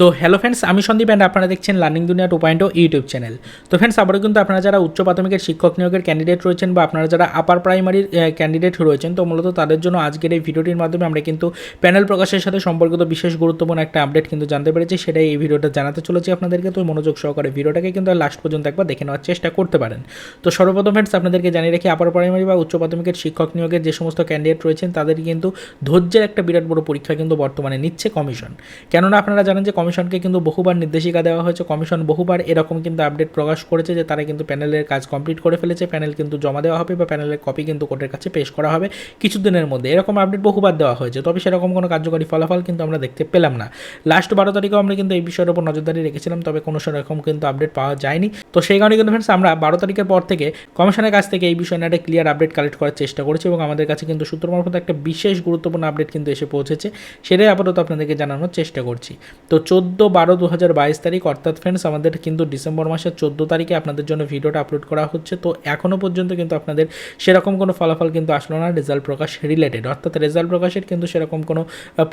তো hello friends, আমি Sandeep and আপনারা দেখছেন লার্নিং দুনিয়া 2.0 ইউটিউব চ্যানেল। তো ফ্রেন্ডস, আবারও কিন্তু আপনারা যারা উচ্চ প্রাথমিকের শিক্ষক নিয়োগের ক্যান্ডিডেট রয়েছেন বা আপনারা যারা আপার প্রাইমারির ক্যান্ডিডেট রয়েছেন, তো মূলত তাদের জন্য আজকের এই ভিডিওটির মাধ্যমে আমরা কিন্তু প্যানেল প্রকাশের সাথে সম্পর্কিত বিশেষ গুরুত্বপূর্ণ একটা আপডেট কিন্তু জানতে পেরেছি। সেটাই এই ভিডিওটা জানাতে চলেছি আপনাদেরকে। তো মনোযোগ সহকারে ভিডিওটাকে কিন্তু লাস্ট পর্যন্ত একবার দেখে নেওয়ার চেষ্টা করতে পারেন। তো সর্বপ্রথম ফ্রেন্ডস, আপনাদেরকে জানিয়ে রাখি, আপার প্রাইমারি বা উচ্চ প্রাথমিকের শিক্ষক নিয়োগের যে সমস্ত ক্যান্ডিডেট রয়েছেন তাদের কিন্তু ধৈর্যের একটা বিরাট বড় পরীক্ষা কিন্তু বর্তমানে নিচ্ছে কমিশন। কেননা আপনারা জানেন যে কমিশনকে কিন্তু বহুবার নির্দেশিকা দেওয়া হয়েছে, কমিশন বহুবার এরকম কিন্তু আপডেট প্রকাশ করেছে যে তারা কিন্তু প্যানেলের কাজ কমপ্লিট করে ফেলেছে, প্যানেল কিন্তু জমা দেওয়া হবে বা প্যানেলের কপি কিন্তু কোর্টের কাছে পেশ করা হবে কিছুদিনের মধ্যে। এরকম আপডেট বহুবার দেওয়া হয়েছে, তবে সেরকম কোনো কার্যকরী ফলাফল কিন্তু আমরা দেখতে পেলাম না। লাস্ট 12 তারিখেও আমরা কিন্তু এই বিষয়ের উপর নজরদারি রেখেছিলাম, তবে কোনো সেরকম কিন্তু আপডেট পাওয়া যায়নি। তো সেই কারণে কিন্তু ফ্রেন্ডস, আমরা 12 তারিখের পর থেকে কমিশনের কাছ থেকে এই বিষয়ে একটা ক্লিয়ার আপডেট কালেক্ট করার চেষ্টা করেছি এবং আমাদের কাছে কিন্তু সূত্র মারফত একটা বিশেষ গুরুত্বপূর্ণ আপডেট কিন্তু এসে পৌঁছেছে, সেটাই আপাতত আপনাদেরকে জানানোর চেষ্টা করছি। তো 14/12/2022 তারিখ, অর্থাৎ ফ্রেন্ডস আমাদের কিন্তু ডিসেম্বর মাসের 14 তারিখে আপনাদের জন্য ভিডিওটা আপলোড করা হচ্ছে। তো এখনও পর্যন্ত কিন্তু আপনাদের সেরকম কোনো ফলাফল কিন্তু আসলো না রেজাল্ট প্রকাশ রিলেটেড, অর্থাৎ রেজাল্ট প্রকাশের কিন্তু সেরকম কোনো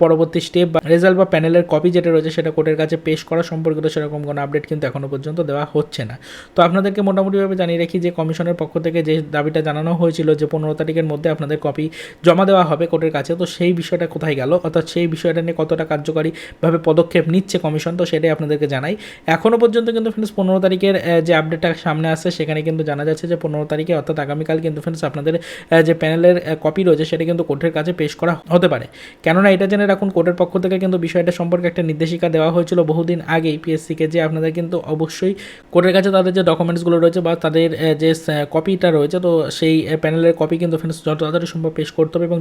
পরবর্তী স্টেপ বা রেজাল্ট বা প্যানেলের কপি যেটা রয়েছে সেটা কোর্টের কাছে পেশ করা সম্পর্কিত সেরকম কোনো আপডেট কিন্তু এখনও পর্যন্ত দেওয়া হচ্ছে না। তো আপনাদেরকে মোটামুটিভাবে জানিয়ে রাখি যে কমিশনের পক্ষ থেকে যে দাবিটা জানানো হয়েছিল যে 15 তারিখের মধ্যে আপনাদের কপি জমা দেওয়া হবে কোর্টের কাছে, তো সেই বিষয়টা কোথায় গেল, অর্থাৎ সেই বিষয়টা নিয়ে কতটা কার্যকারীভাবে পদক্ষেপ নিচ্ছে কমিশন, তো সেটাই আপনাদেরকে জানাই। এখনও পর্যন্ত কিন্তু ফ্রেন্ডস 15 তারিখের যে আপডেটটা সামনে আসছে সেখানে কিন্তু জানা যাচ্ছে যে 15 তারিখে অর্থাৎ আগামীকাল কিন্তু ফ্রেন্ডস আপনাদের যে প্যানেলের কপি রয়েছে সেটা কিন্তু কোর্টের কাছে পেশ করা হতে পারে। কেননা এটা জেনে রাখুন, কোর্টের পক্ষ থেকে কিন্তু বিষয়টা সম্পর্কে একটা নির্দেশিকা দেওয়া হয়েছিল বহুদিন আগেই পিএসসিকে, যে আপনাদের কিন্তু অবশ্যই কোর্টের কাছে তাদের যে ডকুমেন্টসগুলো রয়েছে বা তাদের যে কপিটা রয়েছে, তো সেই প্যানেলের কপি কিন্তু ফ্রেন্ডস যত তাড়াতাড়ি সম্ভব পেশ করতে হবে এবং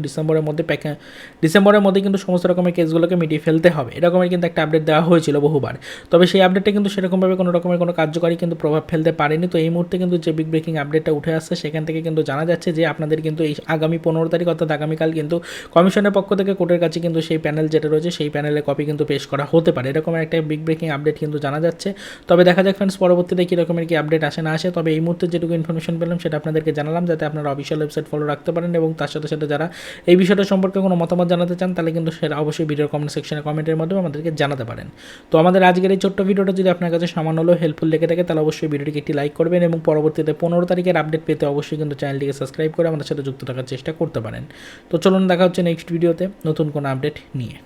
ডিসেম্বরের মধ্যে কিন্তু সমস্ত রকমের কেসগুলোকে মিটিয়ে ফেলতে হবে, এরকমের কিন্তু একটা আপডেট দেওয়া হয়েছিল বহুবার। তবে সেই আপডেটটা কিন্তু সেরকমভাবে কোনো রকমের কোনো কার্যকারী কিন্তু প্রভাব ফেলতে পারেনি। তো এই মুহূর্তে কিন্তু যে বিগ ব্রেকিং আপডেটটা উঠে আসছে সেখান থেকে কিন্তু জানা যাচ্ছে যে আপনাদের কিন্তু এই আগামী 15 তারিখ অর্থাৎ আগামীকাল কিন্তু কমিশনের পক্ষ থেকে কোর্টের কাছে কিন্তু সেই প্যানেল যেটা রয়েছে সেই প্যানেলের কপি কিন্তু পেশ করা হতে পারে, এরকমের একটা বিগ ব্রেকিং আপডেট কিন্তু জানা যাচ্ছে। তবে দেখা যাক ফ্রেন্ডস পরবর্তীতে কী রকমের কি আপডেট আসে না আসে। তবে এই মুহূর্তে যেটুকু ইনফরমেশন পেলাম সেটা আপনাদেরকে জানালাম, যাতে আপনারা অফিসিয়াল ওয়েবসাইট ফলো রাখতে পারেন এবং তার সাথে সাথে যারা এই বিষয়টা সম্পর্কে কোনো মতামত জানাতে চান তাহলে কিন্তু সেটা অবশ্যই ভিডিওর কমেন্ট সেকশনে কমেন্টের মাধ্যমে আমাদেরকে জানাতে পারেন। তো আমাদের আজকের এই ছোট্ট ভিডিওটা যদি আপনার কাছে সামান্য হলেও হেল্পফুল লেগে থাকে তাহলে অবশ্যই ভিডিওটিকে একটি লাইক করবেন এবং পরবর্তীতে 15 তারিখের আপডেট পেতে অবশ্যই কিন্তু চ্যানেলটিকে সাবস্ক্রাইব করে আমাদের সাথে যুক্ত থাকার চেষ্টা করতে পারেন। তো চলুন দেখা হচ্ছে নেক্সট ভিডিওতে নতুন কোনো আপডেট নিয়ে।